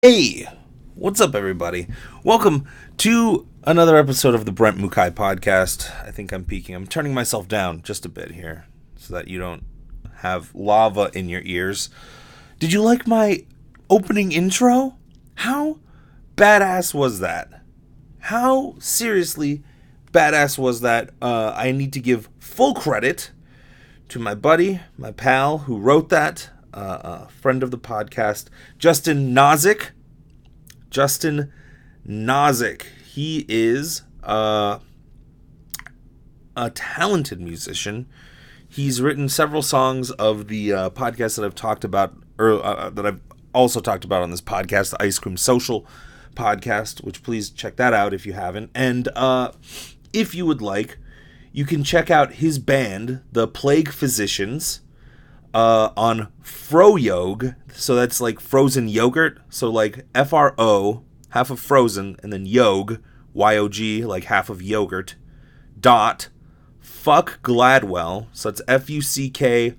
Hey, what's up, everybody? Welcome to another episode of the Brent Mukai podcast. I think I'm peaking. I'm turning myself down just a bit here so that you don't have lava in your ears. Did you like my opening intro? How badass was that? How seriously badass was that? I need to give full credit to my buddy, my pal who wrote that, friend of the podcast, Justin Nozick. Justin Nozick. He is a talented musician. He's written several songs of the podcast that I've talked about, or that I've also talked about on this podcast, the Ice Cream Social podcast, which please check that out if you haven't. And if you would like, you can check out his band, the Plague Physicians, on Froyog. So that's like frozen yogurt. So like FRO, half of frozen, and then yog, YOG, like half of yogurt, dot, fuck Gladwell. So it's FUCK,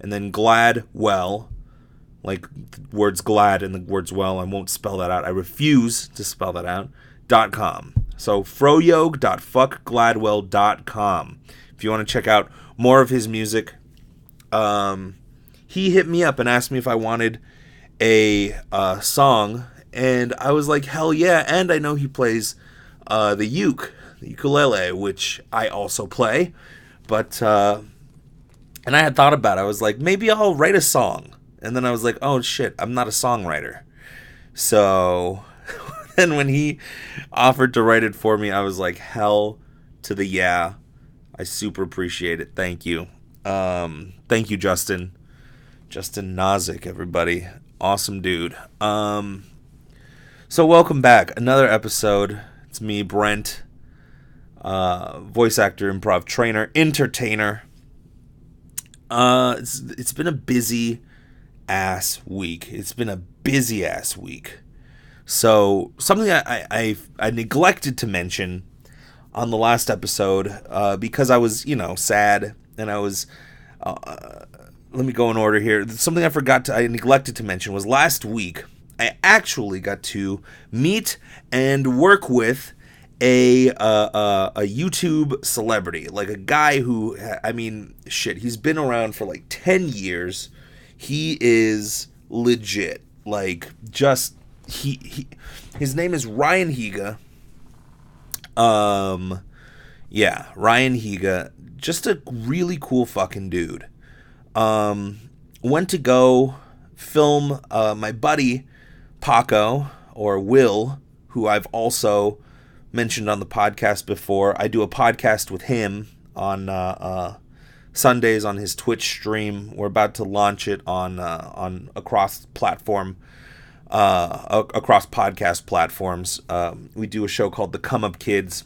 and then Gladwell, like words glad and the words well. I won't spell that out. I refuse to spell that out. .com. So froyog.fuckgladwell.com. If you want to check out more of his music, he hit me up and asked me if I wanted a song, and I was like, hell yeah. And I know he plays the ukulele, which I also play, but and I had thought about it. I was like, maybe I'll write a song, and then I was like, oh shit, I'm not a songwriter. So then when he offered to write it for me, I was like, hell to the yeah. I super appreciate it. Thank you. Thank you, Justin Nozick, everybody. Awesome dude. So welcome back. Another episode. It's me, Brent, voice actor, improv trainer, entertainer. It's been a busy ass week. So something I neglected to mention on the last episode, because I was, sad, and I was, let me go in order here. Something I neglected to mention was last week, I actually got to meet and work with a YouTube celebrity, like a guy who, he's been around for like 10 years. He is legit, like, just, his name is Ryan Higa. Ryan Higa, just a really cool fucking dude. Went to go film my buddy Paco, or Will, who I've also mentioned on the podcast before. I do a podcast with him on Sundays on his Twitch stream. We're about to launch it on across podcast platforms. We do a show called The Come Up Kids,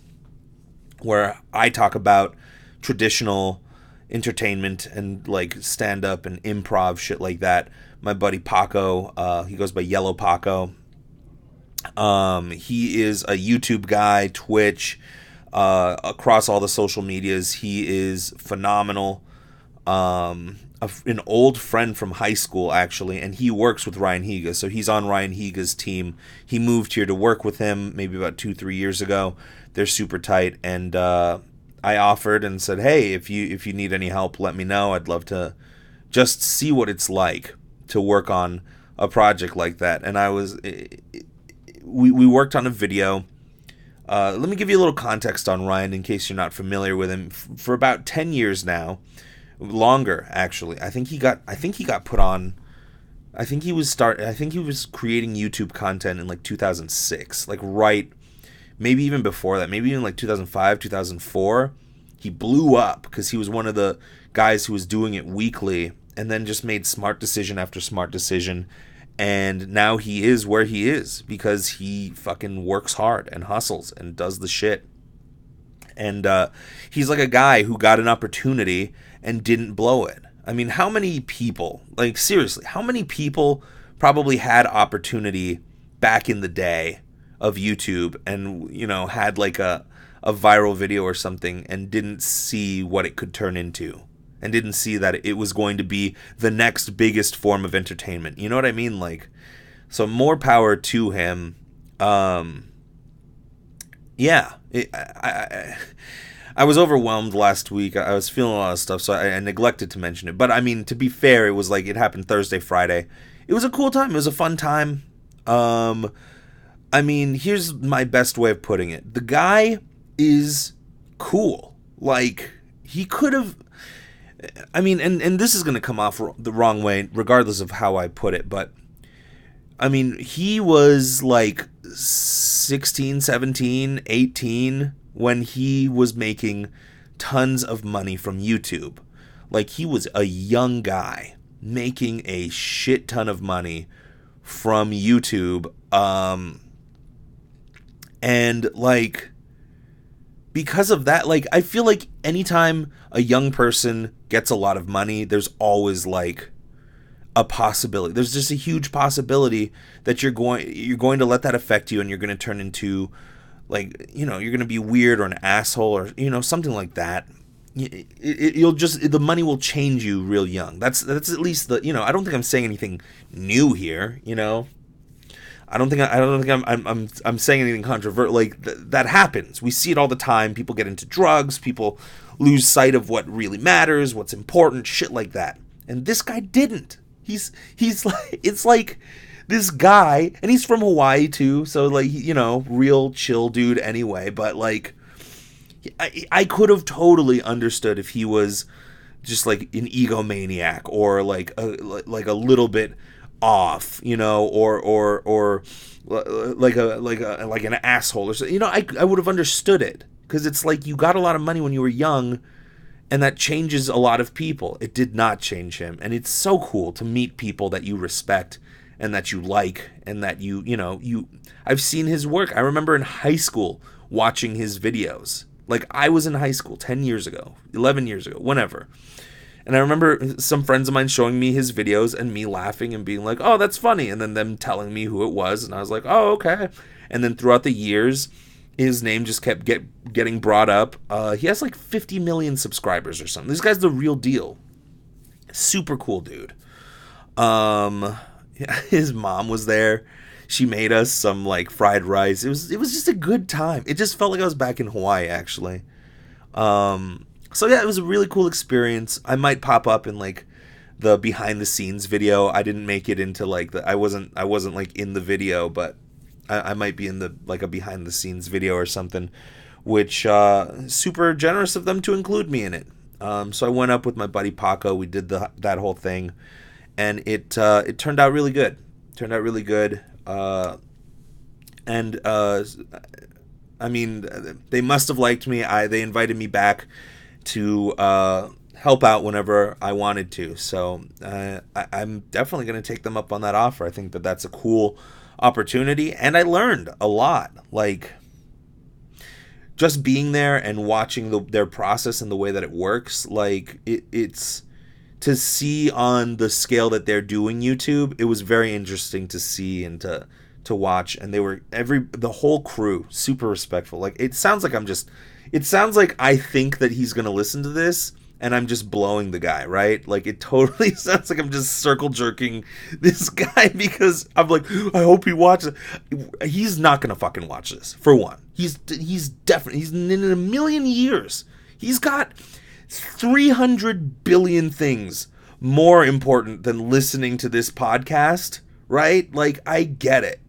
where I talk about traditional entertainment and like stand-up and improv shit like that. My buddy Paco, he goes by Yellow Paco. He is a YouTube guy, Twitch, across all the social medias. He is phenomenal. An old friend from high school, actually, and he works with Ryan Higa, so he's on Ryan Higa's team. He moved here to work with him maybe about 2-3 years ago. They're super tight, and I offered and said, hey, if you need any help, let me know. I'd love to just see what it's like to work on a project like that. And we worked on a video. Let me give you a little context on Ryan in case you're not familiar with him. For about 10 years now, longer actually. I think he got put on. I think he was creating YouTube content in like 2006, like right, maybe even before that, maybe even like 2005, 2004. He blew up because he was one of the guys who was doing it weekly, and then just made smart decision after smart decision. And now he is where he is because he fucking works hard and hustles and does the shit. And he's like a guy who got an opportunity and didn't blow it. I mean, how many people, like seriously, how many people probably had opportunity back in the day of YouTube and, had like a viral video or something and didn't see what it could turn into? And didn't see that it was going to be the next biggest form of entertainment. You know what I mean? Like, So more power to him. Yeah, I was overwhelmed last week. I was feeling a lot of stuff, so I neglected to mention it. But I mean, to be fair, it was like it happened Thursday, Friday. It was a cool time. It was a fun time. I mean, here's my best way of putting it. The guy is cool. Like, he could have... I mean, and this is going to come off the wrong way, regardless of how I put it, but... I mean, he was like 16, 17, 18 when he was making tons of money from YouTube. Like, he was a young guy making a shit ton of money from YouTube. And, like, because of that, like, I feel like anytime a young person gets a lot of money, there's always, like, a possibility. There's just a huge possibility that you're going to let that affect you, and you're going to turn into, like, you know, you're going to be weird or an asshole or, you know, something like that. You'll just, the money will change you real young. That's at least the, you know, I don't think I'm saying anything new here, you know. I don't think I'm saying anything controversial. Like, that happens. We see it all the time. People get into drugs. People lose sight of what really matters, what's important, shit like that. And this guy didn't. He's like, it's like this guy, and he's from Hawaii too, so, like, you know, real chill dude anyway. But, like, I could have totally understood if he was just like an egomaniac or like a little bit off, you know, or like an asshole or something. You know, I would have understood it, because it's like, you got a lot of money when you were young, and that changes a lot of people. It did not change him, and it's so cool to meet people that you respect and that you like, and that you know, I've seen his work. I remember in high school watching his videos. Like, I was in high school 10 years ago, 11 years ago, whenever. And I remember some friends of mine showing me his videos and me laughing and being like, oh, that's funny. And then them telling me who it was. And I was like, oh, okay. And then throughout the years, his name just kept getting brought up. He has like 50 million subscribers or something. This guy's the real deal. Super cool dude. His mom was there. She made us some like fried rice. It was just a good time. It just felt like I was back in Hawaii, actually. So yeah, it was a really cool experience. I might pop up in like the behind the scenes video. I didn't make it into like I wasn't like in the video, but I might be in the like a behind the scenes video or something, which super generous of them to include me in it. So I went up with my buddy Paco. We did that whole thing, and it turned out really good. I mean, they must have liked me. They invited me back to help out whenever I wanted to. So I'm definitely going to take them up on that offer. I think that that's a cool opportunity, and I learned a lot. Like, just being there and watching their process and the way that it works. Like, it's to see on the scale that they're doing YouTube. It was very interesting to see and to watch, and they were the whole crew super respectful. Like, it sounds like I think that he's gonna listen to this and I'm just blowing the guy, right? Like, it totally sounds like I'm just circle jerking this guy, because I'm like, I hope he watches. He's not gonna fucking watch this, for one. He's definitely, he's in a million years, he's got 300 billion things more important than listening to this podcast, right? Like, I get it.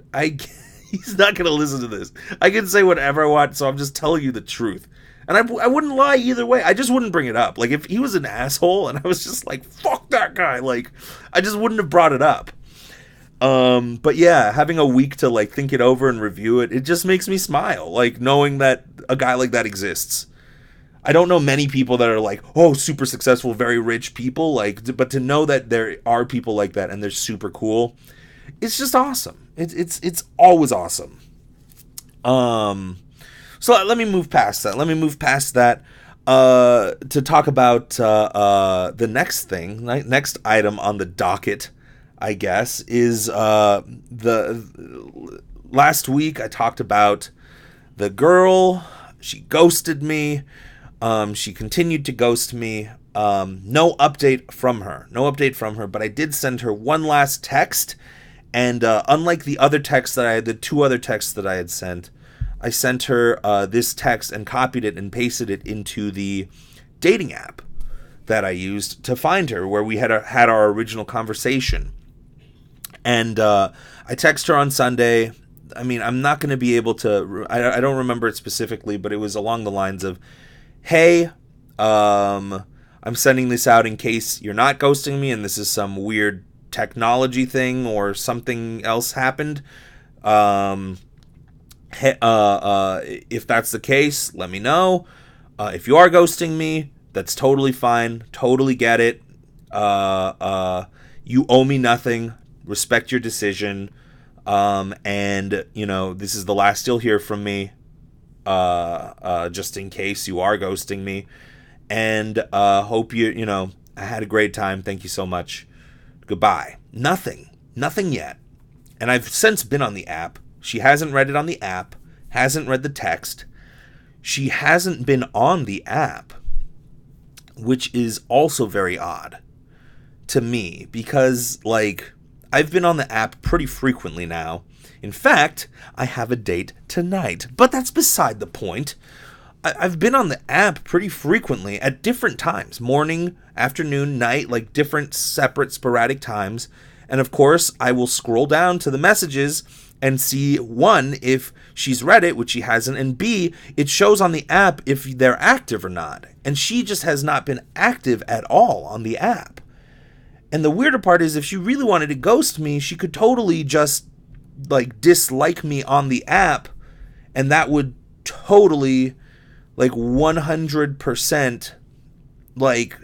He's not gonna listen to this. I can say whatever I want, so I'm just telling you the truth. And I wouldn't lie either way. I just wouldn't bring it up. Like, if he was an asshole and I was just like, fuck that guy, like, I just wouldn't have brought it up. But yeah, having a week to like think it over and review it, it just makes me smile. Like, knowing that a guy like that exists. I don't know many people that are like, oh, super successful, very rich people. Like, but to know that there are people like that and they're super cool, it's just awesome. It's always awesome. So let me move past that. To talk about the next item on the docket, I guess, is the last week I talked about the girl. She ghosted me. She continued to ghost me. No update from her, but I did send her one last text, And unlike the two other texts that I had sent, I sent her this text and copied it and pasted it into the dating app that I used to find her, where we had our original conversation. And I text her on Sunday. I mean, I'm not going to be able to. I don't remember it specifically, but it was along the lines of, "Hey, I'm sending this out in case you're not ghosting me, and this is some weird technology thing or something else happened. If that's the case, let me know. If you are ghosting me, that's totally fine. Totally get it. You owe me nothing. Respect your decision. And this is the last you'll hear from me. Just in case you are ghosting me. And hope I had a great time. Thank you so much. Goodbye." Nothing yet. And I've since been on the app. She hasn't read it on the app, hasn't read the text. She hasn't been on the app, which is also very odd to me, because I've been on the app pretty frequently now. In fact, I have a date tonight, but that's beside the point. I've been on the app pretty frequently at different times, morning, afternoon, night, different separate sporadic times. And of course, I will scroll down to the messages and see, one, if she's read it, which she hasn't, and B, it shows on the app if they're active or not. And she just has not been active at all on the app. And the weirder part is, if she really wanted to ghost me, she could totally just dislike me on the app, and that would totally 100%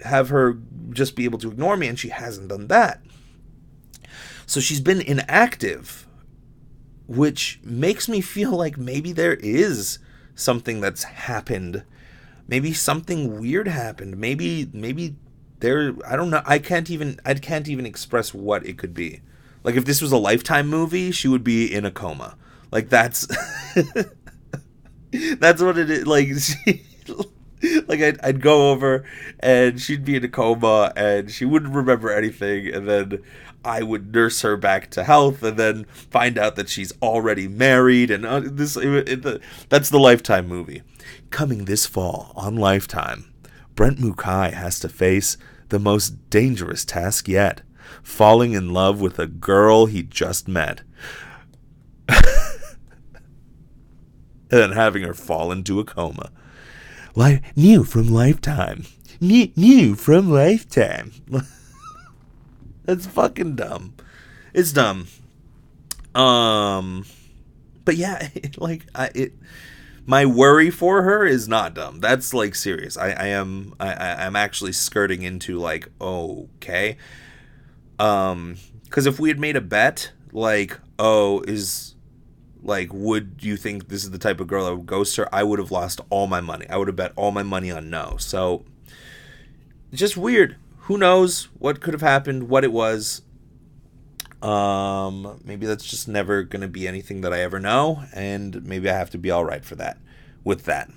have her just be able to ignore me, and she hasn't done that. So she's been inactive, which makes me feel like maybe there is something that's happened. Maybe something weird happened. Maybe there, I don't know. I can't even express what it could be. If this was a Lifetime movie, she would be in a coma. That's that's what it is. I'd go over and she'd be in a coma and she wouldn't remember anything, and then I would nurse her back to health, and then find out that she's already married, and that's the Lifetime movie. Coming this fall on Lifetime, Brent Mukai has to face the most dangerous task yet: falling in love with a girl he just met. And then having her fall into a coma. New from Lifetime. New from Lifetime. That's fucking dumb. It's dumb. But yeah, my worry for her is not dumb. That's serious. I'm actually skirting into okay. Because if we had made a bet, would you think this is the type of girl that would ghost her? I would have lost all my money. I would have bet all my money on no. So, just weird. Who knows what could have happened, what it was. Maybe that's just never going to be anything that I ever know, and maybe I have to be all right with that.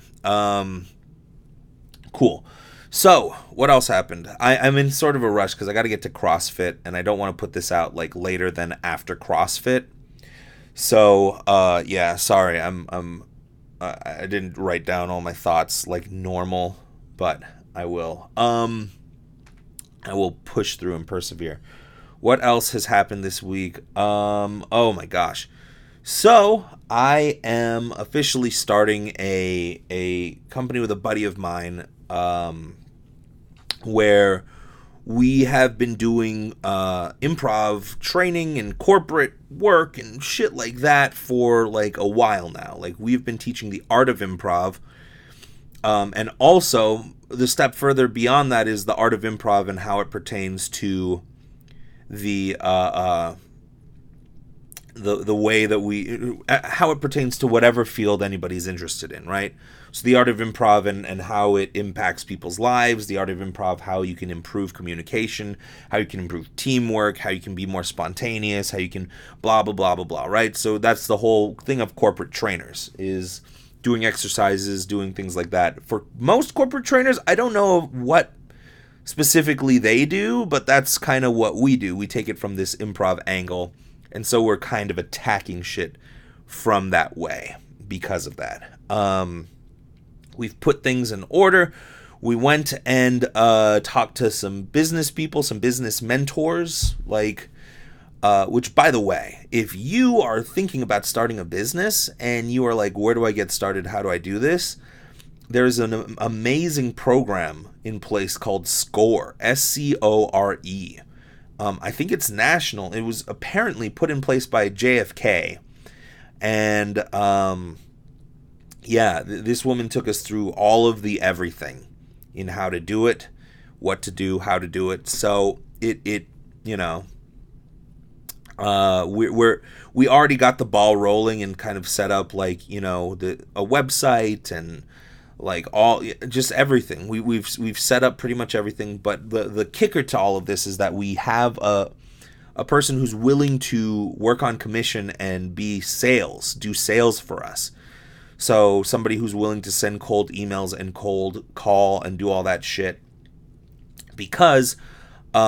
Cool. So, what else happened? I'm in sort of a rush because I got to get to CrossFit, and I don't want to put this out later than after CrossFit. So, yeah, sorry, I didn't write down all my thoughts like normal, but I will. I will push through and persevere. What else has happened this week? Oh my gosh. So, I am officially starting a company with a buddy of mine, where we have been doing improv training and corporate work and shit like that for a while now. We've been teaching the art of improv, and also the step further beyond that is the art of improv and how it pertains to the way that how it pertains to whatever field anybody's interested in, right? So the art of improv and how it impacts people's lives, the art of improv, how you can improve communication, how you can improve teamwork, how you can be more spontaneous, how you can blah, blah, blah, blah, blah, right? So that's the whole thing of corporate trainers, is doing exercises, doing things like that. For most corporate trainers, I don't know what specifically they do, but that's kind of what we do. We take it from this improv angle And so we're kind of attacking shit from that way because of that. We've put things in order. We went and talked to some business people, some business mentors, like, which, by the way, if you are thinking about starting a business and you are like, where do I get started? How do I do this? There's an amazing program in place called SCORE, SCORE. I think it's national. It was apparently put in place by JFK. And, this woman took us through all of the everything in how to do it, what to do, how to do it. So we already got the ball rolling and kind of set up, like, a website and like just everything. We've set up pretty much everything, but the kicker to all of this is that we have a person who's willing to work on commission and do sales for us. So somebody who's willing to send cold emails and cold call and do all that shit. Because we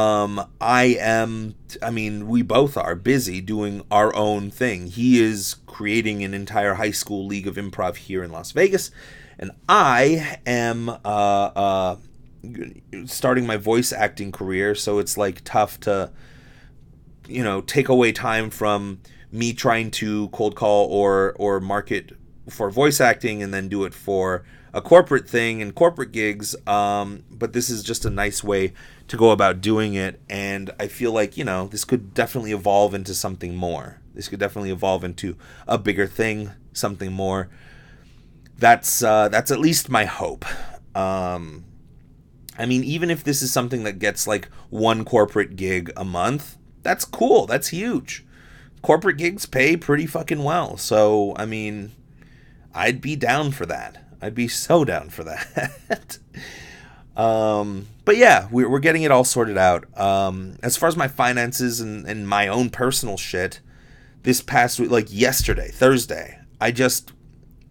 both are busy doing our own thing. He is creating an entire high school league of improv here in Las Vegas, and I am starting my voice acting career, so it's like tough to take away time from me trying to cold call or market for voice acting and then do it for a corporate thing and corporate gigs. But this is just a nice way to go about doing it. And I feel like, this could definitely evolve into something more. This could definitely evolve into a bigger thing, something more. That's at least my hope. Even if this is something that gets like one corporate gig a month, that's cool. That's huge. Corporate gigs pay pretty fucking well. So, I'd be down for that. I'd be so down for that. But yeah, we're getting it all sorted out. As far as my finances and my own personal shit, this past week, like yesterday, Thursday,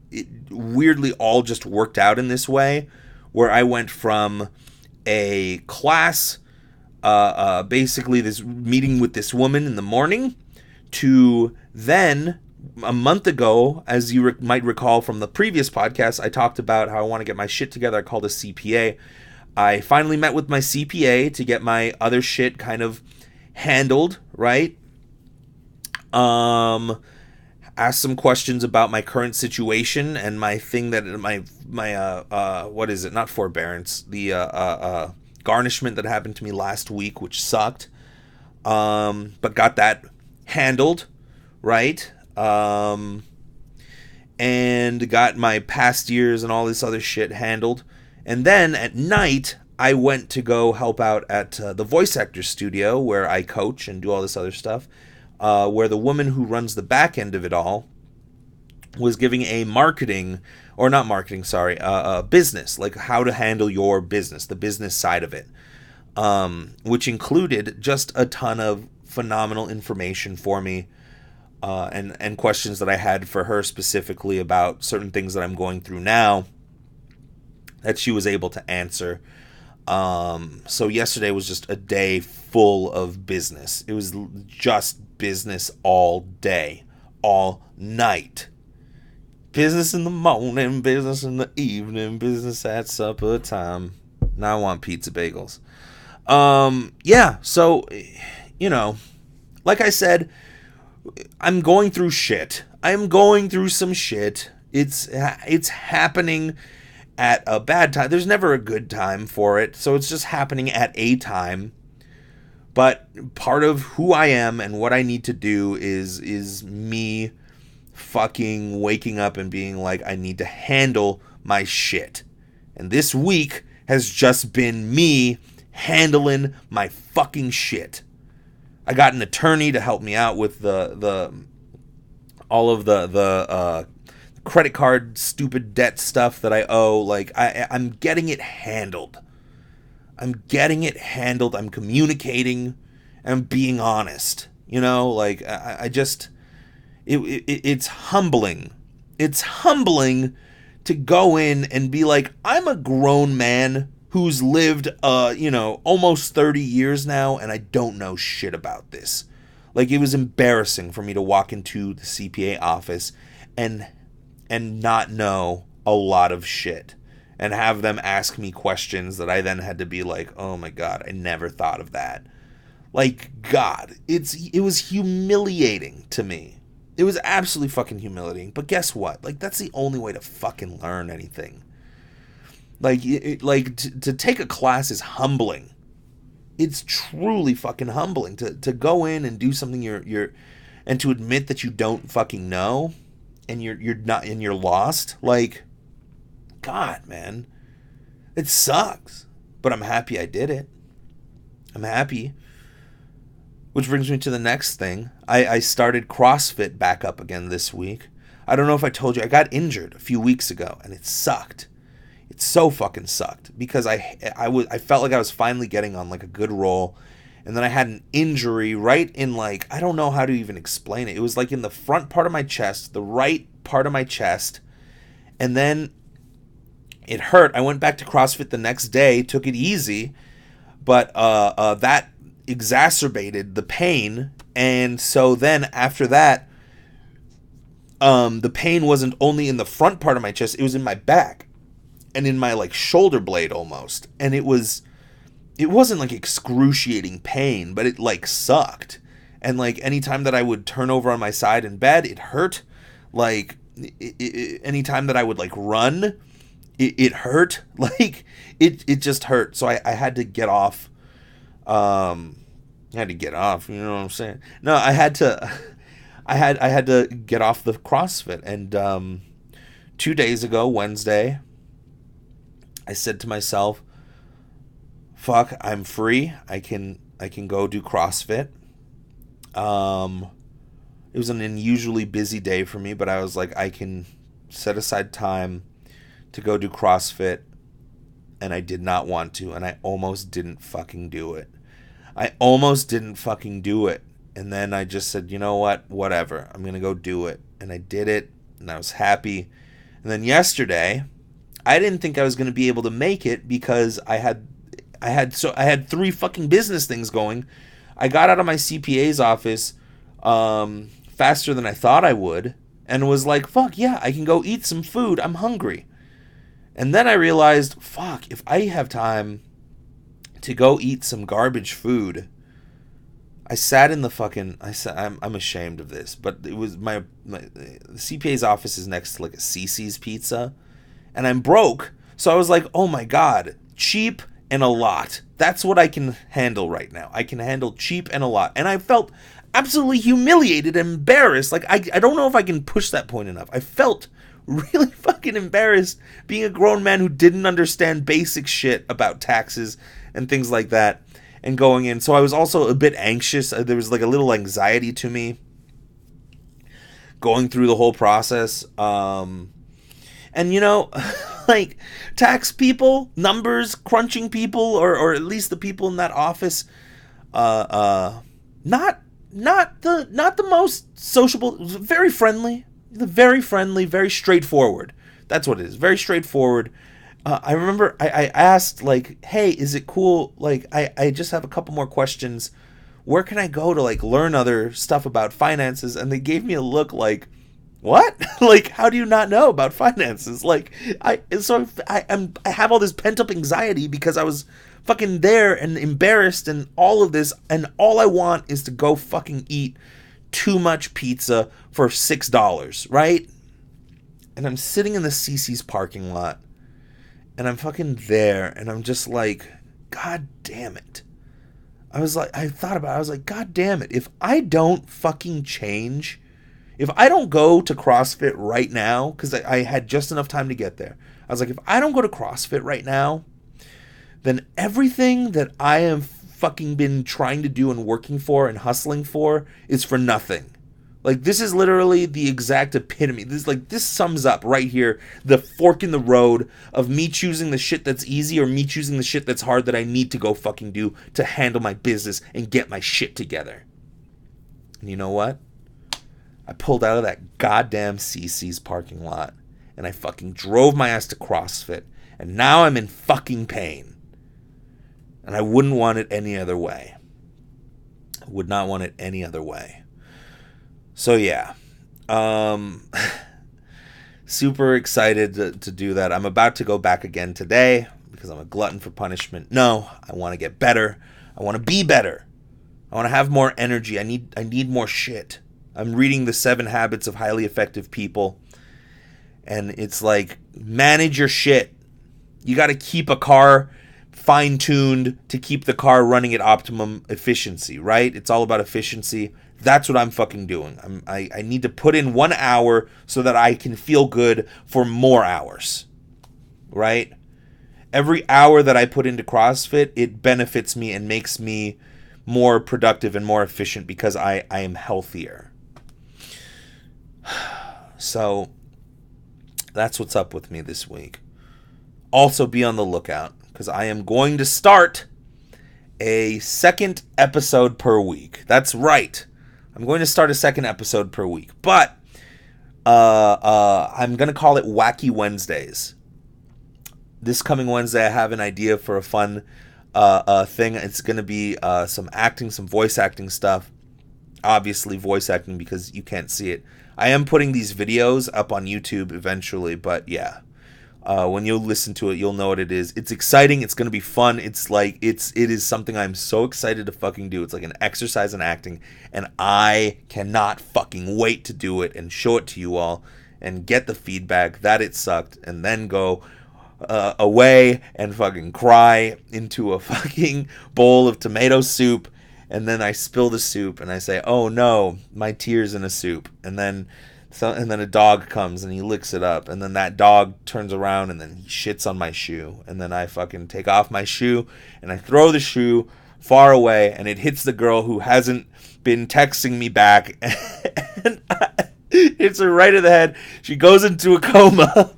it weirdly all just worked out in this way, where I went from a class, basically this meeting with this woman in the morning, to then a month ago, as you might recall from the previous podcast, I talked about how I want to get my shit together. I called a CPA. I finally met with my CPA to get my other shit kind of handled, right? Asked some questions about my current situation and my thing that my what is it? Not forbearance. The garnishment that happened to me last week, which sucked. But got that handled, right? And got my past years and all this other shit handled. And then at night, I went to go help out at the voice actor studio where I coach and do all this other stuff, where the woman who runs the back end of it all was giving a business, like how to handle your business, the business side of it, which included just a ton of phenomenal information for me. And questions that I had for her specifically about certain things that I'm going through now that she was able to answer. So yesterday was just a day full of business. It was just business all day, all night. Business in the morning, business in the evening, business at supper time. Now I want pizza bagels. So, like I said, I'm going through shit. I'm going through some shit. It's happening at a bad time. There's never a good time for it, so it's just happening at a time. But part of who I am and what I need to do is me fucking waking up and being like, I need to handle my shit. And this week has just been me handling my fucking shit. I got an attorney to help me out with all of the credit card stupid debt stuff that I owe. Like I'm getting it handled. I'm communicating. I'm being honest. It's humbling. It's humbling to go in and be like, I'm a grown man who's lived, almost 30 years now, and I don't know shit about this. Like, it was embarrassing for me to walk into the CPA office and not know a lot of shit and have them ask me questions that I then had to be like, oh my God, I never thought of that. Like, God, it was humiliating to me. It was absolutely fucking humiliating. But guess what? Like, that's the only way to fucking learn anything. Like, to take a class is humbling. It's truly fucking humbling to go in and do something you're and to admit that you don't fucking know and you're lost. Like, God, man, it sucks. But I'm happy I did it. I'm happy. Which brings me to the next thing. I started CrossFit back up again this week. I don't know if I told you, I got injured a few weeks ago, and it sucked. It so fucking sucked because I felt like I was finally getting on like a good roll, and then I had an injury right in, like, I don't know how to even explain it. It was like in the front part of my chest, the right part of my chest, and then it hurt. I went back to CrossFit the next day, took it easy, but that exacerbated the pain, and so then after that, the pain wasn't only in the front part of my chest, it was in my back and in my like shoulder blade almost, and it wasn't like excruciating pain, but it like sucked, and like anytime that I would turn over on my side in bed, it hurt. Like anytime that I would like run, it hurt. Like it just hurt. So I had to get off. I had to get off, you know what I'm saying? No, I had to get off the CrossFit. And 2 days ago, Wednesday, I said to myself, fuck, I'm free. I can go do CrossFit. It was an unusually busy day for me, but I was like, I can set aside time to go do CrossFit. And I did not want to, and I almost didn't fucking do it. And then I just said, you know what? Whatever. I'm going to go do it. And I did it, and I was happy. And then yesterday, I didn't think I was going to be able to make it because I had 3 fucking business things going. I got out of my CPA's office faster than I thought I would, and was like, fuck yeah, I can go eat some food. I'm hungry. And then I realized, fuck, if I have time to go eat some garbage food, I sat in the fucking, I'm ashamed of this, but it was the CPA's office is next to like a CC's Pizza, and I'm broke, so I was like, oh my God, cheap and a lot. That's what I can handle right now. I can handle cheap and a lot. And I felt absolutely humiliated and embarrassed. Like, I don't know if I can push that point enough. I felt really fucking embarrassed being a grown man who didn't understand basic shit about taxes and things like that and going in. So I was also a bit anxious. There was like a little anxiety to me going through the whole process. And you know, like tax people, numbers crunching people, or at least the people in that office, not the most sociable, very friendly, very straightforward. That's what it is. Very straightforward. I remember I asked, like, hey, is it cool? Like, I just have a couple more questions. Where can I go to, like, learn other stuff about finances? And they gave me a look like, what? Like, how do you not know about finances? Like, I have all this pent-up anxiety because I was fucking there and embarrassed and all of this, and all I want is to go fucking eat too much pizza for $6, right? And I'm sitting in the CC's parking lot, and I'm fucking there, and I'm just like, God damn it. I was like, God damn it. If I don't fucking change, if I don't go to CrossFit right now, because I had just enough time to get there. I was like, if I don't go to CrossFit right now, then everything that I have fucking been trying to do and working for and hustling for is for nothing. Like, this is literally the exact epitome. This sums up right here the fork in the road of me choosing the shit that's easy or me choosing the shit that's hard that I need to go fucking do to handle my business and get my shit together. And you know what? I pulled out of that goddamn CC's parking lot and I fucking drove my ass to CrossFit, and now I'm in fucking pain. And I wouldn't want it any other way. Would not want it any other way. So yeah, super excited to do that. I'm about to go back again today because I'm a glutton for punishment. No, I want to get better. I want to be better. I want to have more energy. I need more shit. I'm reading The 7 Habits of Highly Effective People, and it's like, manage your shit. You got to keep a car fine-tuned to keep the car running at optimum efficiency, right? It's all about efficiency. That's what I'm fucking doing. I need to put in 1 hour so that I can feel good for more hours, right? Every hour that I put into CrossFit, it benefits me and makes me more productive and more efficient because I am healthier. So that's what's up with me this week. Also be on the lookout because I am going to start a second episode per week. That's right. I'm going to start a second episode per week. But I'm going to call it Wacky Wednesdays. This coming Wednesday, I have an idea for a fun thing. It's going to be some acting, some voice acting stuff. Obviously voice acting because you can't see it. I am putting these videos up on YouTube eventually, but yeah. When you listen to it, you'll know what it is. It's exciting. It's going to be fun. It's like, it is something I'm so excited to fucking do. It's like an exercise in acting, and I cannot fucking wait to do it and show it to you all and get the feedback that it sucked, and then go away and fucking cry into a fucking bowl of tomato soup, and then I spill the soup and I say, oh no, my tears in a soup, and then a dog comes and he licks it up, and then that dog turns around and then he shits on my shoe, and then I fucking take off my shoe and I throw the shoe far away, and it hits the girl who hasn't been texting me back and hits her right in the head. She goes into a coma.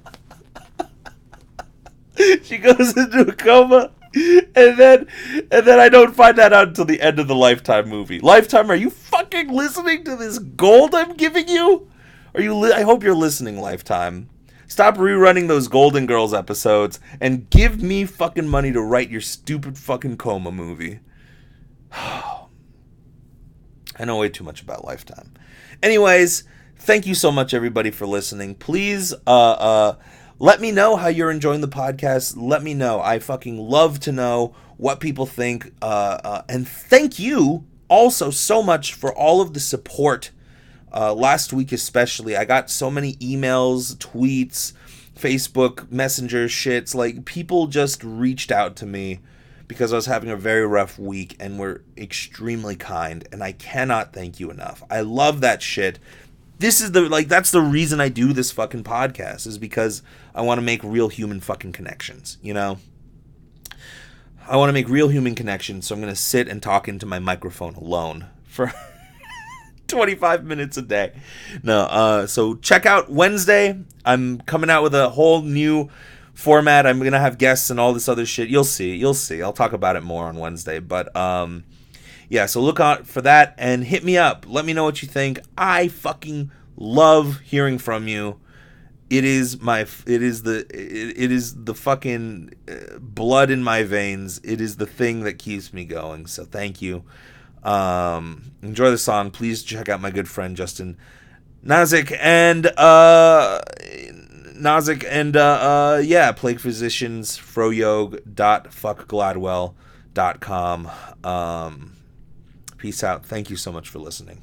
She goes into a coma, and then I don't find that out until the end of the Lifetime movie. Lifetime, are you fucking listening to this gold I'm giving you? I hope you're listening, Lifetime. Stop rerunning those Golden Girls episodes and give me fucking money to write your stupid fucking coma movie. I know way too much about Lifetime. Anyways, thank you so much, everybody, for listening. Please, let me know how you're enjoying the podcast. Let me know. I fucking love to know what people think. And thank you also so much for all of the support. Last week especially, I got so many emails, tweets, Facebook Messenger shits. Like, people just reached out to me because I was having a very rough week and were extremely kind. And I cannot thank you enough. I love that shit. This is that's the reason I do this fucking podcast, is because I want to make real human fucking connections, you know? I want to make real human connections, so I'm going to sit and talk into my microphone alone for 25 minutes a day. No, so check out Wednesday. I'm coming out with a whole new format. I'm going to have guests and all this other shit. You'll see. I'll talk about it more on Wednesday, but yeah, so look out for that and hit me up. Let me know what you think. I fucking love hearing from you. It is the fucking blood in my veins. It is the thing that keeps me going. So thank you. Enjoy the song. Please check out my good friend Justin Nazik and yeah, Plague Physicians, froyog.fuckgladwell.com. Peace out. Thank you so much for listening.